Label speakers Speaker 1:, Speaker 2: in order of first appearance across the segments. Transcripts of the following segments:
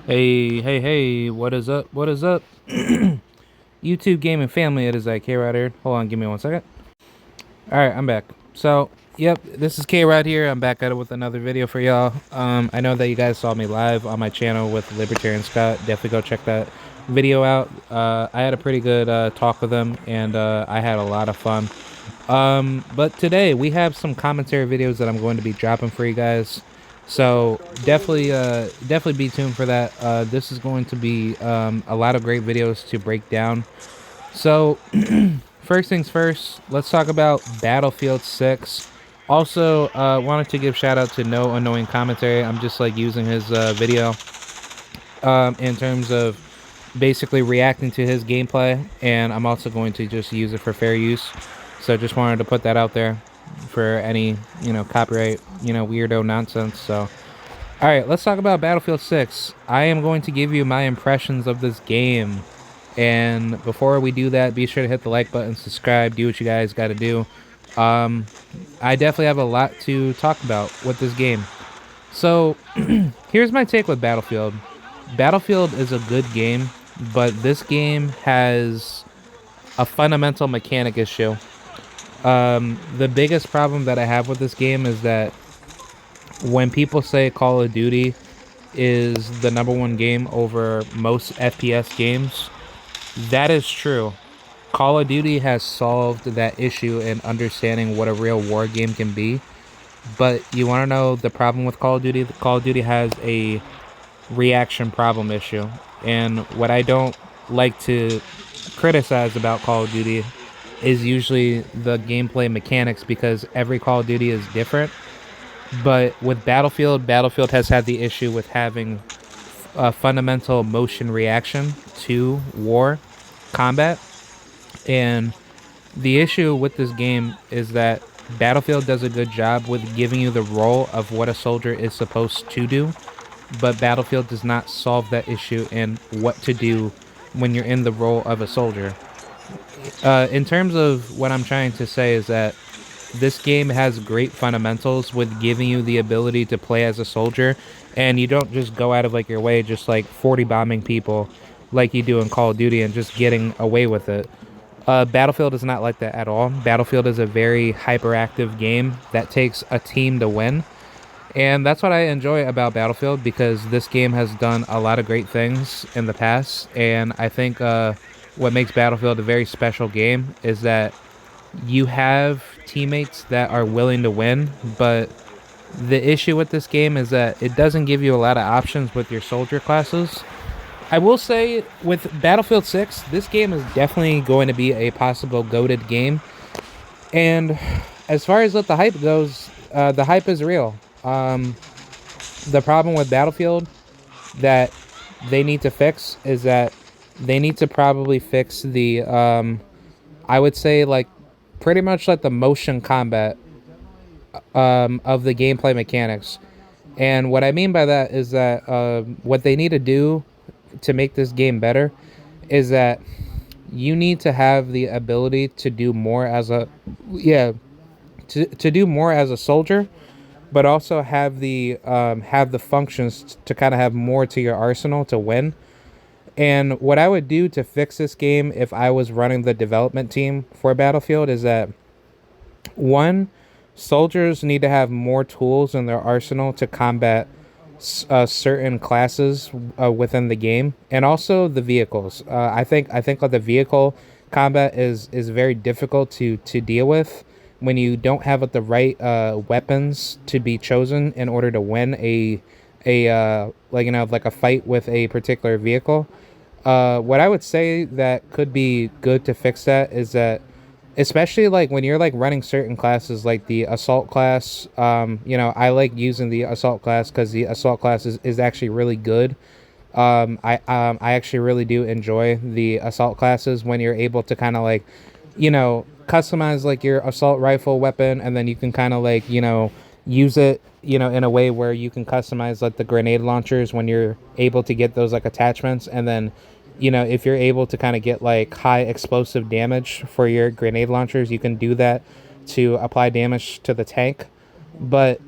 Speaker 1: Hey, hey, hey, what is up? What is up? YouTube gaming family, it is K-Rod here. Hold on, give me 1 second. Alright, I'm back. So, yep, this is K-Rod here. I'm back at it with another video for y'all. I know that you guys saw me live on my channel with Libertarian Scott. Definitely go check that video out. I had a pretty good talk with him, and I had a lot of fun. But today we have some commentary videos that I'm going to be dropping for you guys. So definitely be tuned for that. This is going to be a lot of great videos to break down. So first things first, let's talk about Battlefield 6. Also, wanted to give shout out to No Annoying Commentary. I'm just like using his video in terms of basically reacting to his gameplay, and I'm also going to just use it for fair use. So just wanted to put that out there for any, copyright, weirdo nonsense. So, all right, let's talk about Battlefield 6. I am going to give you my impressions of this game. And before we do that, be sure to hit the like button, subscribe, do what you guys got to do. I definitely have a lot to talk about with this game. So, here's my take with Battlefield. Battlefield is a good game, but this game has a fundamental mechanic issue. The biggest problem that I have with this game is that when people say Call of Duty is the number one game over most FPS games, that is true. Call of Duty has solved that issue in understanding what a real war game can be. But you want to know the problem with Call of Duty? Call of Duty has a reaction problem issue. And what I don't like to criticize about Call of Duty is usually the gameplay mechanics, because every Call of Duty is different. But with Battlefield, Battlefield has had the issue with having a fundamental motion reaction to war combat. And the issue with this game is that Battlefield does a good job with giving you the role of what a soldier is supposed to do, but Battlefield does not solve that issue in what to do when you're in the role of a soldier. In terms of what I'm trying to say is that this game has great fundamentals with giving you the ability to play as a soldier, and you don't just go out of like your way just like 40 bombing people like you do in Call of Duty and just getting away with it. Battlefield is not like that at all. Battlefield is a very hyperactive game that takes a team to win. And that's what I enjoy about Battlefield, because this game has done a lot of great things in the past. And I think what makes Battlefield a very special game is that you have teammates that are willing to win. But the issue with this game is that it doesn't give you a lot of options with your soldier classes. I will say with Battlefield 6, this game is definitely going to be a possible goated game. And as far as what the hype goes, the hype is real. The problem with Battlefield that they need to fix is that they need to probably fix the, I would say, like, pretty much like the motion combat of the gameplay mechanics. And what I mean by that is that what they need to do to make this game better is that you need to have the ability to do more as a to do more as a soldier, but also have the functions to kind of have more to your arsenal to win. And what I would do to fix this game if I was running the development team for Battlefield is that, one, soldiers need to have more tools in their arsenal to combat certain classes within the game, and also the vehicles. I think like the vehicle combat is very difficult to deal with when you don't have the right weapons to be chosen in order to win like a fight with a particular vehicle. What I would say that could be good to fix that is that, especially like when you're like running certain classes like the assault class, I like using the assault class because the assault class is actually really good. I actually really do enjoy the assault classes when you're able to kind of like, customize like your assault rifle weapon, and then you can kind of like, use it, in a way where you can customize like the grenade launchers when you're able to get those like attachments. And then, if you're able to kind of get like high explosive damage for your grenade launchers, you can do that to apply damage to the tank. But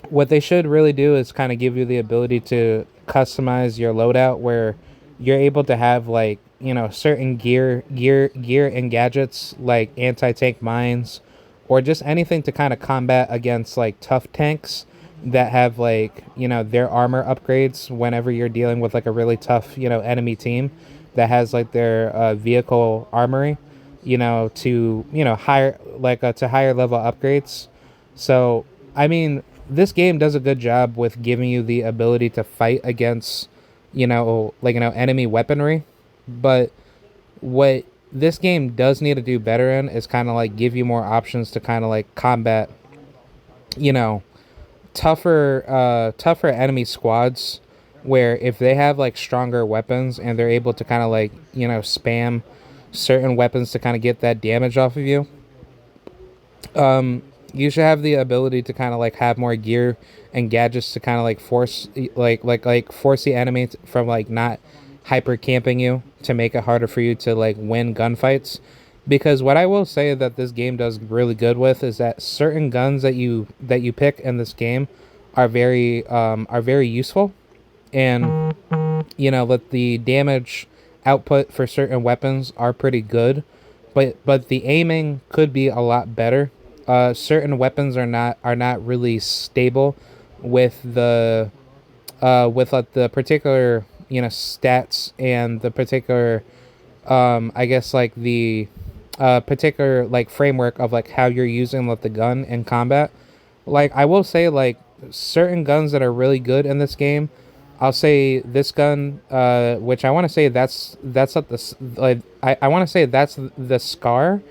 Speaker 1: What they should really do is kind of give you the ability to customize your loadout, where you're able to have like, you know, certain gear and gadgets like anti-tank mines, or just anything to kind of combat against like tough tanks that have like, you know, their armor upgrades whenever you're dealing with like a really tough, you know, enemy team that has like their vehicle armory, you know, to, you know, higher like to higher level upgrades. So I mean, this game does a good job with giving you the ability to fight against, you know, like, you know, enemy weaponry. But what this game does need to do better in is kind of like give you more options to kind of like combat, you know, tougher enemy squads, where if they have like stronger weapons and they're able to kind of like, you know, spam certain weapons to kind of get that damage off of you, you should have the ability to kind of like have more gear and gadgets to kind of like force force the enemy from like not hyper camping you, to make it harder for you to like win gunfights. Because what I will say that this game does really good with is that certain guns that you pick in this game are very useful, and you know that the damage output for certain weapons are pretty good, but the aiming could be a lot better. Certain weapons are not really stable with the particular, you know, stats and the particular, I guess like the particular like framework of like how you're using like the gun in combat. Like I will say, like certain guns that are really good in this game, I'll say this gun, which I want to say that's not the like I want to say that's the Scar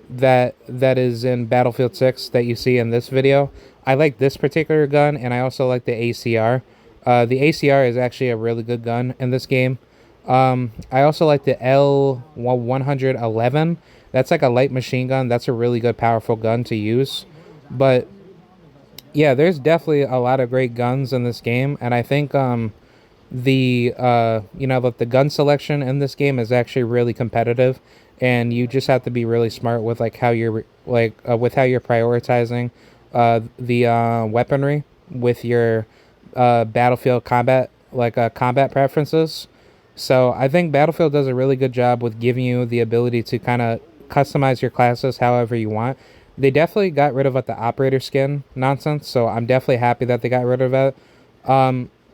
Speaker 1: that is in Battlefield 6 that you see in this video. I like this particular gun, and I also like the ACR. The ACR is actually a really good gun in this game. I also like the L111. That's like a light machine gun. That's a really good, powerful gun to use. But yeah, there's definitely a lot of great guns in this game, and I think the you know, the gun selection in this game is actually really competitive, and you just have to be really smart with like how you're with how you're prioritizing the weaponry with your battlefield combat combat preferences. So I think Battlefield does a really good job with giving you the ability to kind of customize your classes however you want. They definitely got rid of like the operator skin nonsense, so I'm definitely happy that they got rid of it.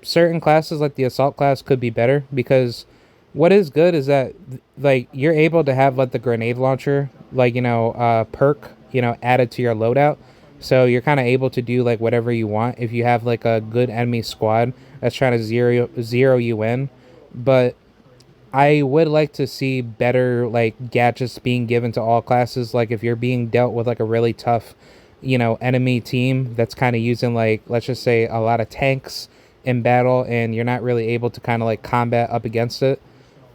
Speaker 1: Certain classes like the assault class could be better, because what is good is that like you're able to have like the grenade launcher, like, you know, perk, you know, added to your loadout. So you're kind of able to do like whatever you want if you have like a good enemy squad that's trying to zero you in. But I would like to see better like gadgets being given to all classes. Like if you're being dealt with like a really tough, you know, enemy team that's kind of using like, let's just say, a lot of tanks in battle, and you're not really able to kind of like combat up against it.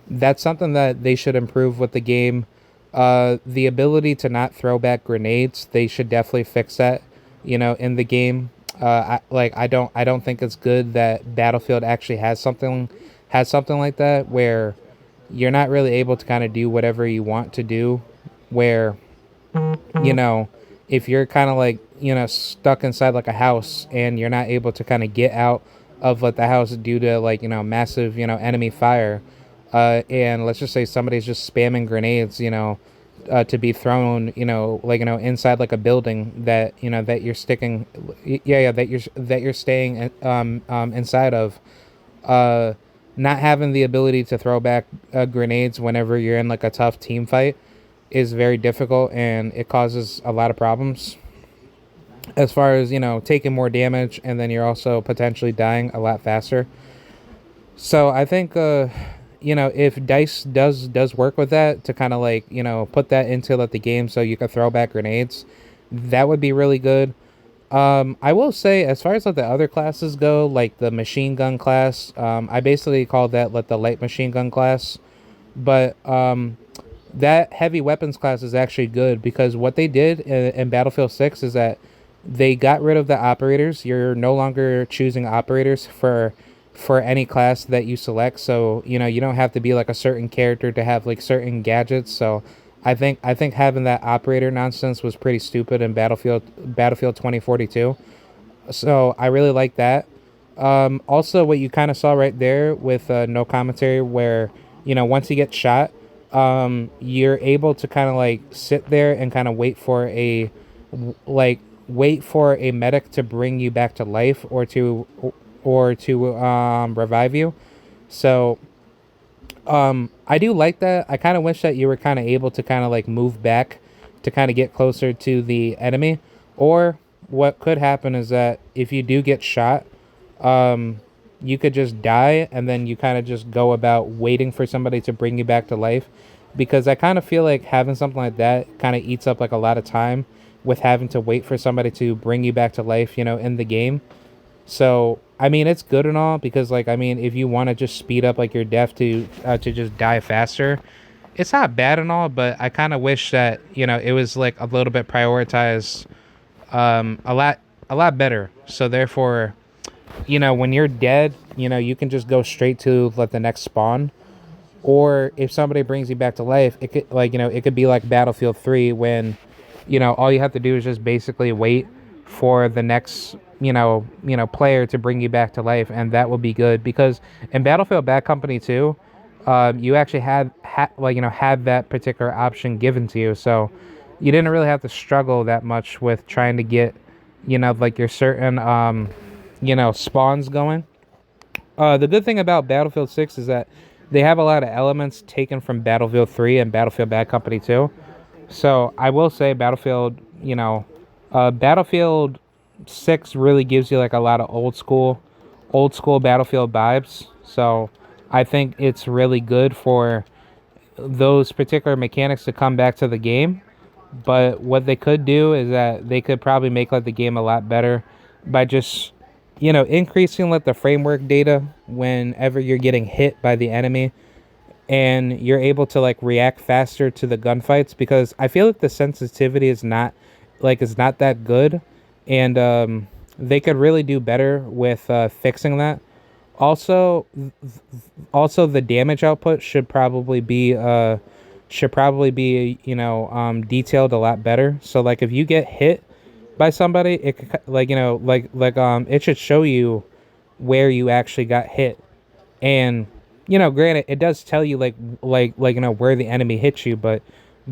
Speaker 1: That's something that they should improve with the game. The ability to not throw back grenades, they should definitely fix that, you know, in the game. I don't think it's good that Battlefield actually has something like that, where you're not really able to kind of do whatever you want to do, where, you know, if you're kind of like, you know, stuck inside like a house and you're not able to kind of get out of like the house due to like, you know, massive, you know, enemy fire, and let's just say somebody's just spamming grenades, you know, to be thrown, you know, like, you know, inside like a building that, you know, that you're sticking, yeah, that you're staying inside of. Not having the ability to throw back grenades whenever you're in like a tough team fight is very difficult, and it causes a lot of problems as far as, you know, taking more damage, and then you're also potentially dying a lot faster. So I think you know, if Dice does work with that to kind of like, you know, put that into like the game so you can throw back grenades, that would be really good. I will say, as far as like the other classes go, like the machine gun class, I basically call that like the light machine gun class. But that heavy weapons class is actually good, because what they did in Battlefield 6 is that they got rid of the operators. You're no longer choosing operators for any class that you select. So, you know, you don't have to be like a certain character to have like certain gadgets. So I think having that operator nonsense was pretty stupid in Battlefield 2042. So I really like that. Also, what you kind of saw right there with no commentary, where once you get shot, you're able to kind of like sit there and kind of like wait for a medic to bring you back to life or to revive you. So I do like that. I kind of wish that you were kind of able to kind of like move back to kind of get closer to the enemy. Or what could happen is that if you do get shot, you could just die and then you kind of just go about waiting for somebody to bring you back to life. Because I kind of feel like having something like that kind of eats up like a lot of time with having to wait for somebody to bring you back to life, in the game. So I mean, it's good and all because like I mean, if you want to just speed up like your death to just die faster, it's not bad and all. But I kind of wish that it was like a little bit prioritized, a lot better. So therefore, when you're dead, you can just go straight to like the next spawn. Or if somebody brings you back to life, it could like it could be like Battlefield 3 when all you have to do is just basically wait for the next player to bring you back to life, and that will be good because in Battlefield Bad Company 2, you actually had that particular option given to you, so you didn't really have to struggle that much with trying to get like your certain spawns going. The good thing about Battlefield 6 is that they have a lot of elements taken from Battlefield 3 and Battlefield Bad Company 2. So I will say Battlefield 6 really gives you like a lot of old school Battlefield vibes. So I think it's really good for those particular mechanics to come back to the game. But what they could do is that they could probably make like the game a lot better by just increasing like the framework data whenever you're getting hit by the enemy, and you're able to like react faster to the gunfights because I feel like the sensitivity is not that good, and they could really do better with fixing that. Also, also the damage output should probably be detailed a lot better. So like if you get hit by somebody, it could, it should show you where you actually got hit, and granted it does tell you where the enemy hit you, but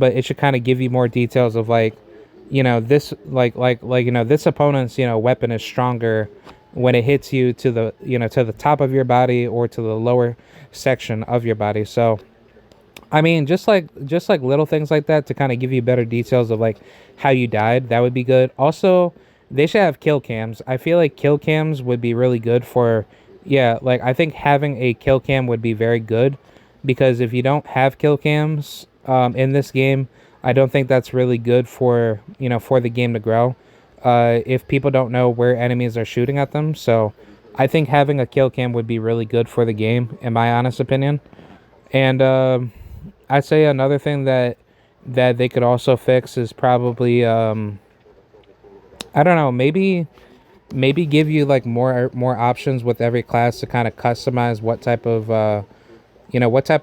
Speaker 1: it should kind of give you more details of this this opponent's weapon is stronger when it hits you to the top of your body or to the lower section of your body. So I mean, just like little things like that to kind of give you better details of like how you died. That would be good. Also, they should have kill cams. I feel like kill cams would be really good for, yeah. Like I think having a kill cam would be very good because if you don't have kill cams in this game, I don't think that's really good for for the game to grow. If people don't know where enemies are shooting at them, so I think having a kill cam would be really good for the game, in my honest opinion. And I'd say another thing that they could also fix is probably I don't know, maybe give you like more options with every class to kind of customize what type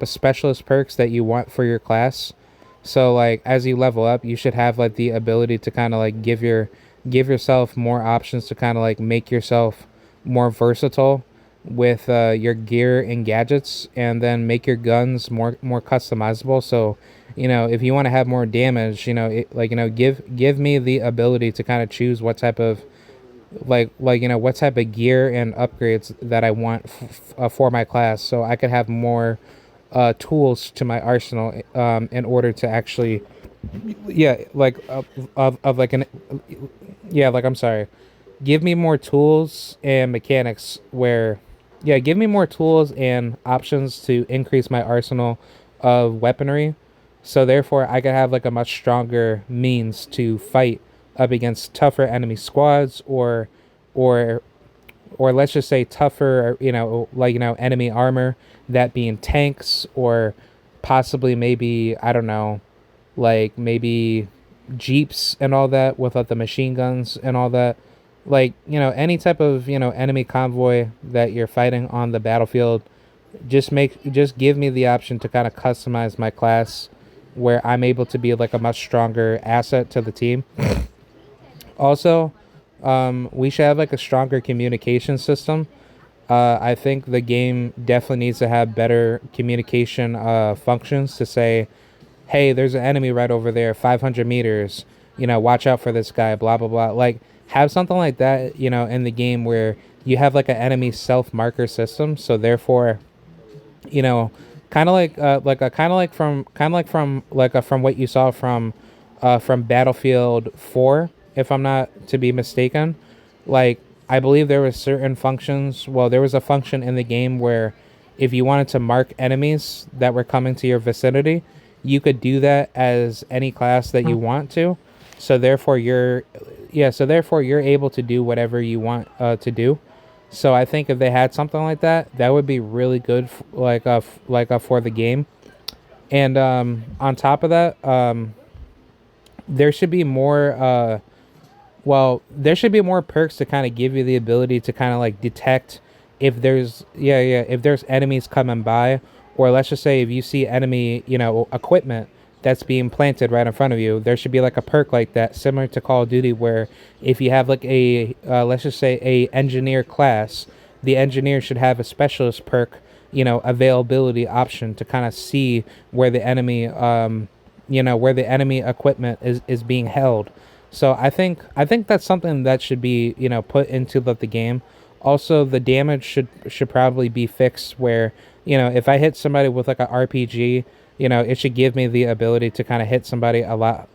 Speaker 1: of specialist perks that you want for your class. So like as you level up, you should have like the ability to kind of like give yourself more options to kind of like make yourself more versatile with your gear and gadgets, and then make your guns more customizable. So if you want to have more damage, give me the ability to kind of choose what type of what type of gear and upgrades that I want for my class, so I could have more tools to my arsenal in order to actually, yeah, like of like an yeah, like I'm sorry, give me more tools and mechanics where, yeah, give me more tools and options to increase my arsenal of weaponry, so therefore I could have like a much stronger means to fight up against tougher enemy squads, or or let's just say tougher, enemy armor, that being tanks, or possibly maybe, I don't know, like maybe jeeps and all that without the machine guns and all that. Like, any type of, enemy convoy that you're fighting on the battlefield, just give me the option to kind of customize my class where I'm able to be like a much stronger asset to the team. Also, We should have like a stronger communication system. I think the game definitely needs to have better communication functions to say, hey, there's an enemy right over there, 500 meters, watch out for this guy, blah, blah, blah. Like, have something like that, in the game where you have like an enemy self marker system. So, therefore, you know, from what you saw from Battlefield 4, if I'm not to be mistaken. Like, I believe there was certain functions. Well, there was a function in the game where if you wanted to mark enemies that were coming to your vicinity, you could do that as any class that you want to. So therefore, you're able to do whatever you want to do. So I think if they had something like that, that would be really good, for the game. And on top of that, there should be more. There should be more perks to kind of give you the ability to kind of like detect if there's if there's enemies coming by, or let's just say if you see enemy equipment that's being planted right in front of you. There should be like a perk like that, similar to Call of Duty, where if you have like a let's just say a engineer class, the engineer should have a specialist perk, availability option to kind of see where the enemy where the enemy equipment is being held. So I think that's something that should be put into the game. Also, the damage should probably be fixed where if I hit somebody with like a RPG, it should give me the ability to kind of hit somebody a lot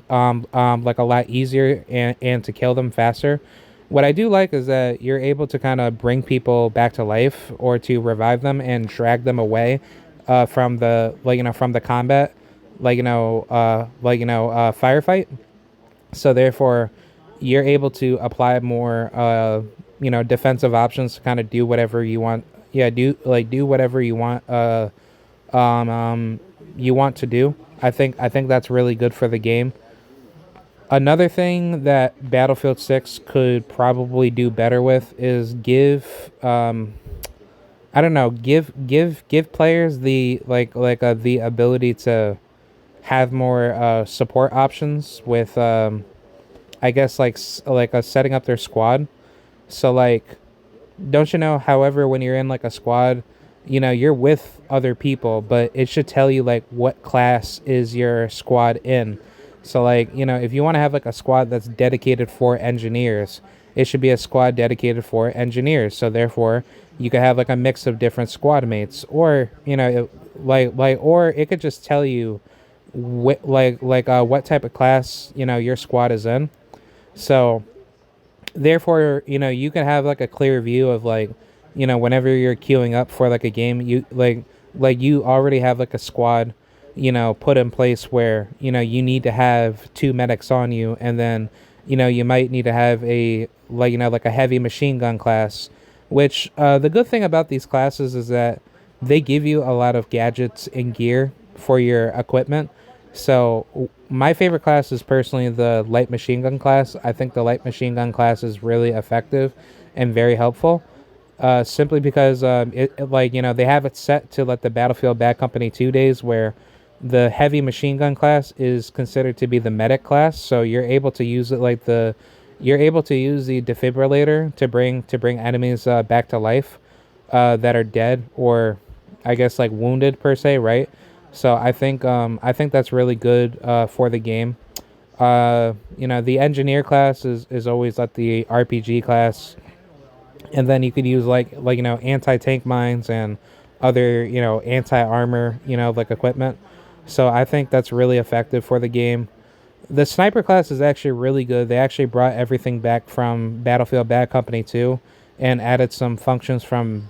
Speaker 1: like a lot easier, and to kill them faster. What I do like is that you're able to kind of bring people back to life or to revive them and drag them away from the from the combat, firefight. So therefore, you're able to apply more defensive options to kind of do whatever you want. Yeah, do whatever you want to do. I think that's really good for the game. Another thing that Battlefield 6 could probably do better with is give I don't know, give players the ability to have more support options with I guess setting up their squad. So like, don't you know, however, when you're in like a squad, you're with other people, but it should tell you like what class is your squad in. So like, if you want to have like a squad that's dedicated for engineers, it should be a squad dedicated for engineers. So therefore, you could have like a mix of different squad mates, or or it could just tell you what type of class your squad is in. So therefore, you can have like a clear view of like, whenever you're queuing up for like a game, you you already have like a squad, put in place where, you need to have two medics on you, and then, you might need to have a like a heavy machine gun class, which the good thing about these classes is that they give you a lot of gadgets and gear for your equipment. So my favorite class is personally the light machine gun class. I think the light machine gun class is really effective and very helpful. Simply because they have it set to like the Battlefield Bad Company 2 days, where the heavy machine gun class is considered to be the medic class. So you're able to use it you're able to use the defibrillator to bring enemies back to life that are dead, or I guess like wounded per se, right? So I think that's really good for the game. The engineer class is always like the RPG class, and then you could use anti tank mines and other anti armor like equipment. So I think that's really effective for the game. The sniper class is actually really good. They actually brought everything back from Battlefield Bad Company 2 and added some functions from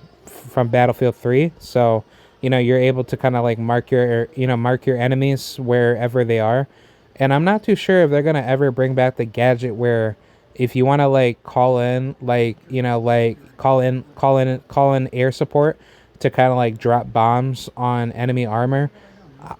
Speaker 1: Battlefield 3. So, you're able to kind of like mark your enemies wherever they are. And I'm not too sure if they're going to ever bring back the gadget where if you want to like call in call in air support to kind of like drop bombs on enemy armor.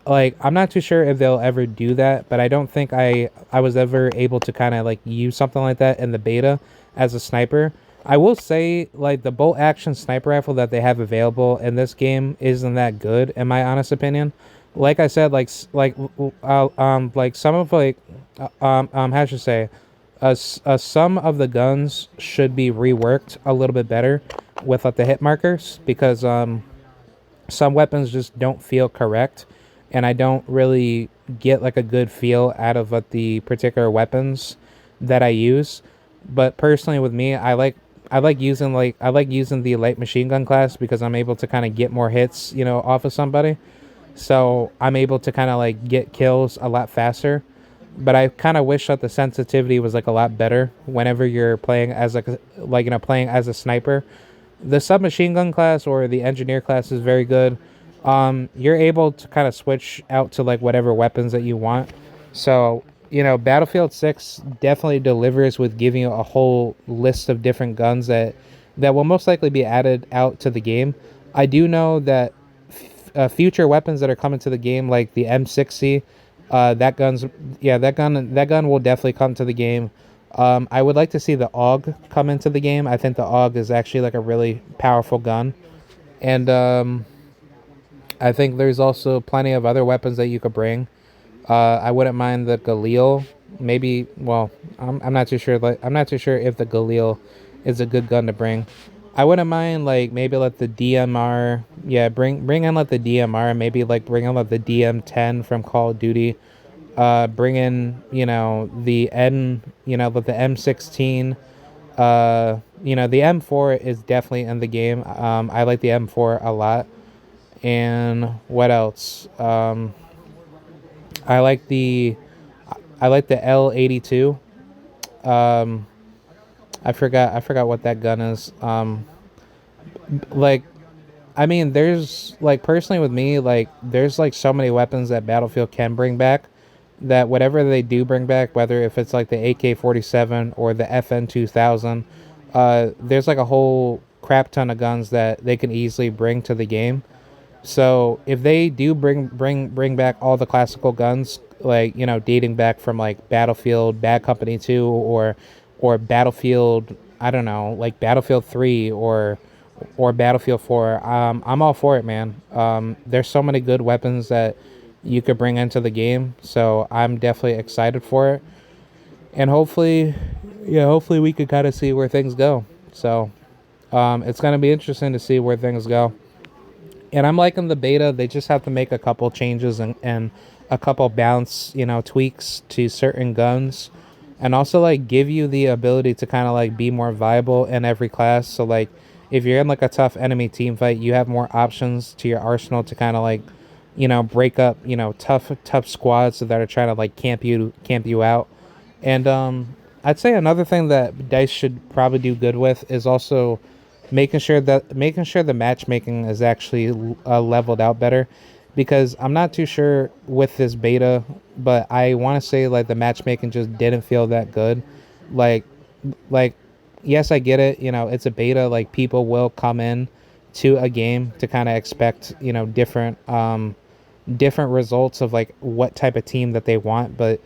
Speaker 1: Like, I'm not too sure if they'll ever do that, but I don't think I was ever able to kind of like use something like that in the beta as a sniper. I will say, like, the bolt action sniper rifle that they have available in this game isn't that good, in my honest opinion. Like I said, like some of how should I say, Some of the guns should be reworked a little bit better with like the hit markers, because some weapons just don't feel correct, and I don't really get like a good feel out of what the particular weapons that I use. But personally with me, I like using the light machine gun class because I'm able to kind of get more hits, off of somebody. So I'm able to kind of like get kills a lot faster. But I kind of wish that the sensitivity was like a lot better whenever you're playing as playing as a sniper. The submachine gun class or the engineer class is very good. You're able to kind of switch out to like whatever weapons that you want. So, Battlefield 6 definitely delivers with giving you a whole list of different guns that will most likely be added out to the game. I do know that future weapons that are coming to the game, like the M60, that gun will definitely come to the game. I would like to see the AUG come into the game. I think the AUG is actually like a really powerful gun, and I think there's also plenty of other weapons that you could bring. I wouldn't mind the Galil. Maybe. Well, I'm not too sure. Like, I'm not too sure if the Galil is a good gun to bring. I wouldn't mind like maybe let the DMR. Yeah, bring in like the DMR. Maybe like bring in like the DM10 from Call of Duty. Bring in the with the M16. The M4 is definitely in the game. I like the M4 a lot. And what else? I like the L82. Um, I forgot what that gun is. Like, I mean, there's like personally with me, like there's like so many weapons that Battlefield can bring back, that whatever they do bring back, whether if it's like the AK-47 or the FN 2000, there's like a whole crap ton of guns that they can easily bring to the game. So if they do bring back all the classical guns, like dating back from like Battlefield Bad Company 2, or Battlefield, I don't know, like Battlefield 3, or Battlefield 4, I'm all for it, man. There's so many good weapons that you could bring into the game, so I'm definitely excited for it. And hopefully we could kind of see where things go. So it's gonna be interesting to see where things go. And I'm liking the beta. They just have to make a couple changes and a couple bounce, tweaks to certain guns, and also like give you the ability to kind of like be more viable in every class. So like if you're in like a tough enemy team fight, you have more options to your arsenal to kind of like break up tough squads that are trying to like camp you out. And I'd say another thing that Dice should probably do good with is also making sure the matchmaking is actually leveled out better, because I'm not too sure with this beta, but I want to say like the matchmaking just didn't feel that good. Like like yes, I get it, it's a beta, like people will come in to a game to kind of expect different results of like what type of team that they want. But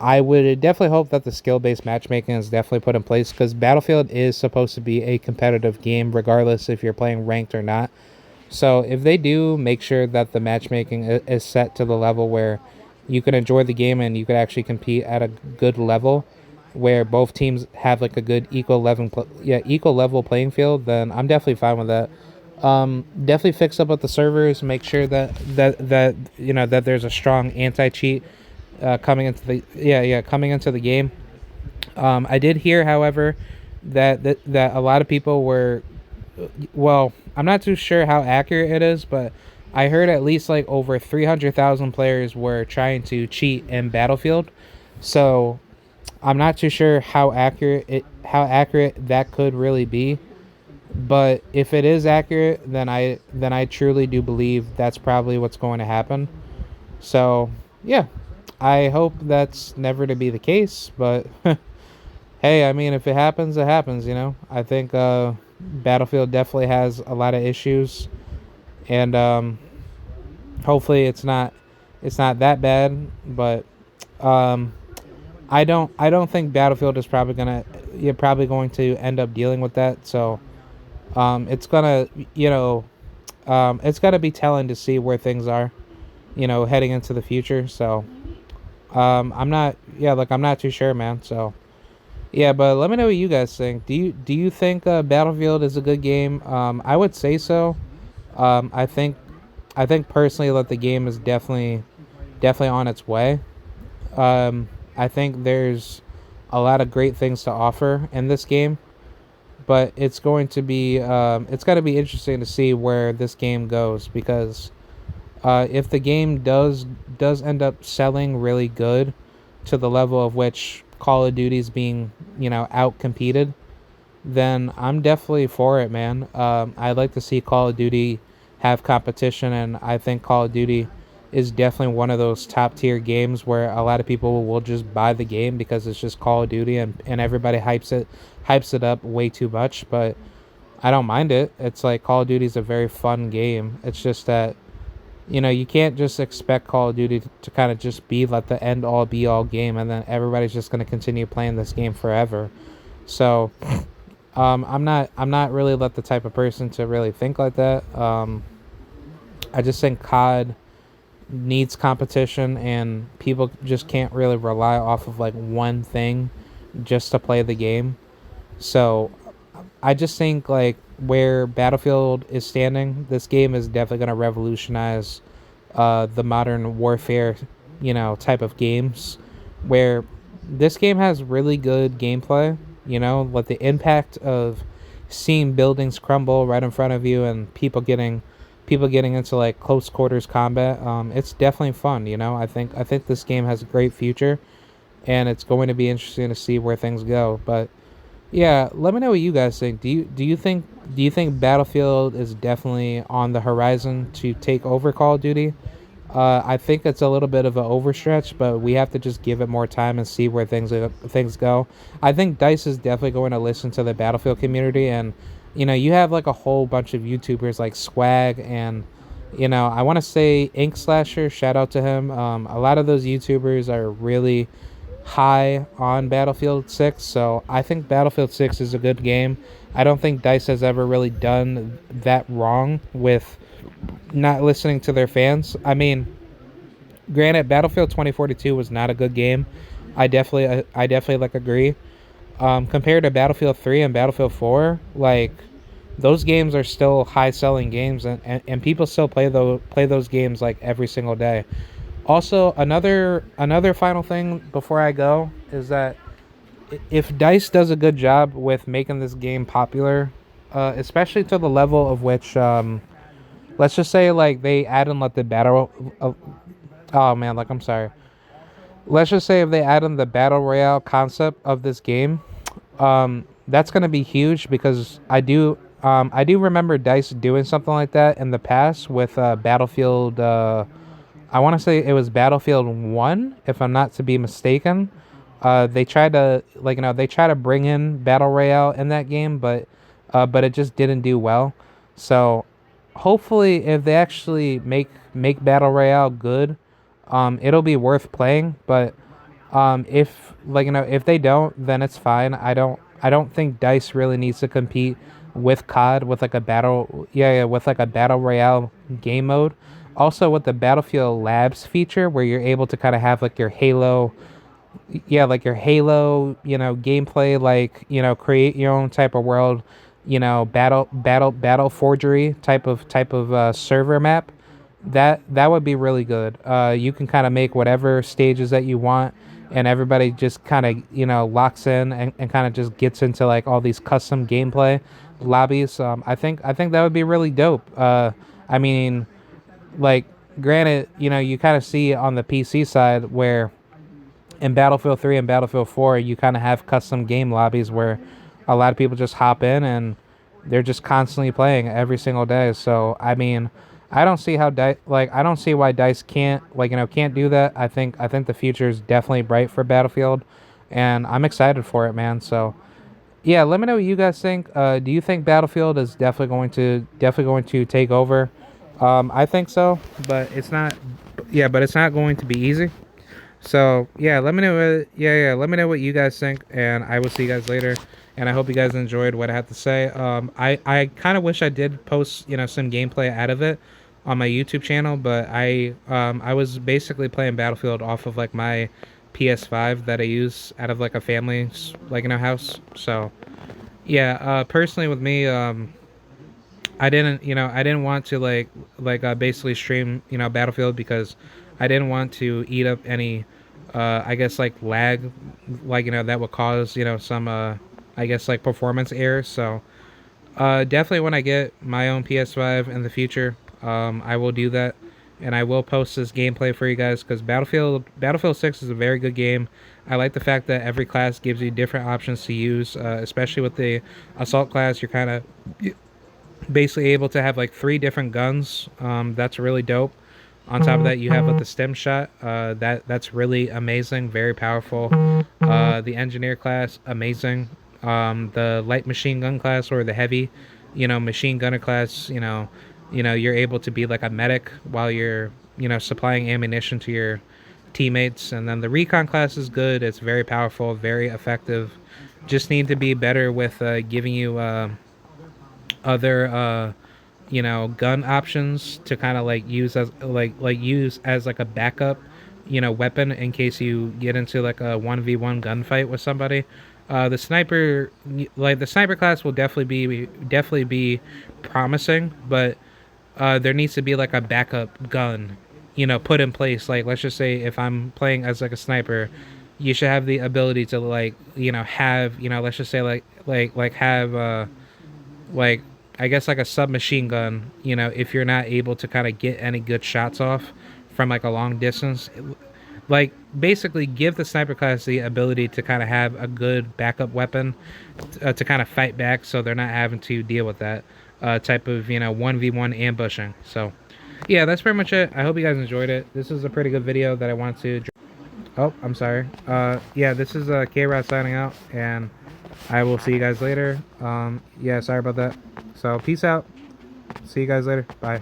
Speaker 1: I would definitely hope that the skill-based matchmaking is definitely put in place, because Battlefield is supposed to be a competitive game regardless if you're playing ranked or not. So if they do make sure that the matchmaking is set to the level where you can enjoy the game and you can actually compete at a good level, where both teams have like a good equal level playing field, then I'm definitely fine with that. Definitely fix up with the servers, make sure that there's a strong anti-cheat coming into the game. I did hear, however, that a lot of people were, well, I'm not too sure how accurate it is, but I heard at least like over 300,000 players were trying to cheat in Battlefield. So I'm not too sure how accurate that could really be. But if it is accurate, then I truly do believe that's probably what's going to happen. So yeah, I hope that's never to be the case, but hey, I mean, if it happens, it happens, I think Battlefield definitely has a lot of issues, and hopefully it's not that bad, but um, I don't think Battlefield is probably going to end up dealing with that. So it's gonna be telling to see where things are, heading into the future. So I'm not too sure, man. So Yeah, but let me know what you guys think. Do you think Battlefield is a good game? I would say so. I think personally that the game is definitely on its way. I think there's a lot of great things to offer in this game, but it's going to be interesting to see where this game goes because if the game does end up selling really good to the level of which Call of Duty is being out competed, then I'm definitely for it, man. I'd like to see Call of Duty have competition, and I think Call of Duty is definitely one of those top tier games where a lot of people will just buy the game because it's just Call of Duty and everybody hypes it up way too much, but I don't mind it. It's like Call of Duty is a very fun game. It's just that you can't just expect Call of Duty to kind of just be like the end all be all game and then everybody's just going to continue playing this game forever. So, I'm not really the type of person to really think like that. I just think COD needs competition and people just can't really rely off of like one thing just to play the game. So I just think like where Battlefield is standing, this game is definitely going to revolutionize the modern warfare, type of games. Where this game has really good gameplay, like the impact of seeing buildings crumble right in front of you and people getting into like close quarters combat. It's definitely fun. I think this game has a great future, and it's going to be interesting to see where things go. But yeah, let me know what you guys think. Do you think Battlefield is definitely on the horizon to take over Call of Duty? I think it's a little bit of an overstretch, but we have to just give it more time and see where things go. I think Dice is definitely going to listen to the Battlefield community, and you have like a whole bunch of YouTubers like Swag and I want to say Ink Slasher. Shout out to him. A lot of those YouTubers are really high on Battlefield 6, so I think Battlefield 6 is a good game. I don't think Dice has ever really done that wrong with not listening to their fans. I mean, granted, Battlefield 2042 was not a good game. I definitely like agree. Compared to Battlefield 3 and Battlefield 4, like those games are still high selling games, and people still play those games like every single day. Also, another final thing before I go is that if Dice does a good job with making this game popular, especially to the level of which let's just say like they add in like the battle. Oh man, like I'm sorry. Let's just say if they add in the battle royale concept of this game, that's gonna be huge because I do remember Dice doing something like that in the past with Battlefield. I want to say it was Battlefield 1, if I'm not to be mistaken. They tried to bring in battle royale in that game, but it just didn't do well. So hopefully, if they actually make battle royale good, it'll be worth playing. But if they don't, then it's fine. I don't think Dice really needs to compete with COD with like a battle yeah, yeah with like a battle royale game mode. Also with the Battlefield Labs feature where you're able to kind of have like your Halo, yeah, like your Halo, gameplay, like create your own type of world, battle forgery type of server map. That would be really good. You can kind of make whatever stages that you want, and everybody just kind of locks in and kind of just gets into like all these custom gameplay lobbies. I think that would be really dope. I mean, like, granted, you kind of see on the PC side where in Battlefield 3 and Battlefield 4, you kind of have custom game lobbies where a lot of people just hop in and they're just constantly playing every single day. So, I mean, I don't see why Dice can't do that. I think the future is definitely bright for Battlefield, and I'm excited for it, man. So, yeah, let me know what you guys think. Do you think Battlefield is definitely going to take over? I think so, but it's not. Yeah, but it's not going to be easy. So yeah, let me know. Let me know what you guys think, and I will see you guys later. And I hope you guys enjoyed what I had to say. I kind of wish I did post some gameplay out of it on my YouTube channel, but I was basically playing Battlefield off of like my PS5 that I use out of like a family's like house. So yeah, personally with me, I didn't, I didn't want to basically stream, Battlefield because I didn't want to eat up any, I guess like lag, like that would cause some, I guess like performance errors. So definitely when I get my own PS5 in the future, I will do that, and I will post this gameplay for you guys because Battlefield 6 is a very good game. I like the fact that every class gives you different options to use, especially with the assault class. You're kind of basically able to have like 3 different guns. That's really dope. On top of that, you have like the stem shot. That's really amazing, very powerful. The engineer class, amazing. The light machine gun class or the heavy, machine gunner class. You're able to be like a medic while you're supplying ammunition to your teammates. And then the recon class is good. It's very powerful, very effective. Just need to be better with giving you other gun options to kind of like use as like a backup weapon in case you get into like a 1v1 gunfight with somebody. The sniper class will definitely be promising, but there needs to be like a backup gun put in place. Like, let's just say if I'm playing as like a sniper, you should have the ability to like have let's just say have like I guess like a submachine gun, if you're not able to kind of get any good shots off from like a long distance. Like basically give the sniper class the ability to kind of have a good backup weapon to kind of fight back, so they're not having to deal with that type of 1v1 ambushing. So yeah, that's pretty much it. I hope you guys enjoyed it. This is a pretty good video that I want to oh, I'm sorry. Yeah, this is K-Rod signing out, and I will see you guys later. Yeah, sorry about that. So peace out. See you guys later. Bye.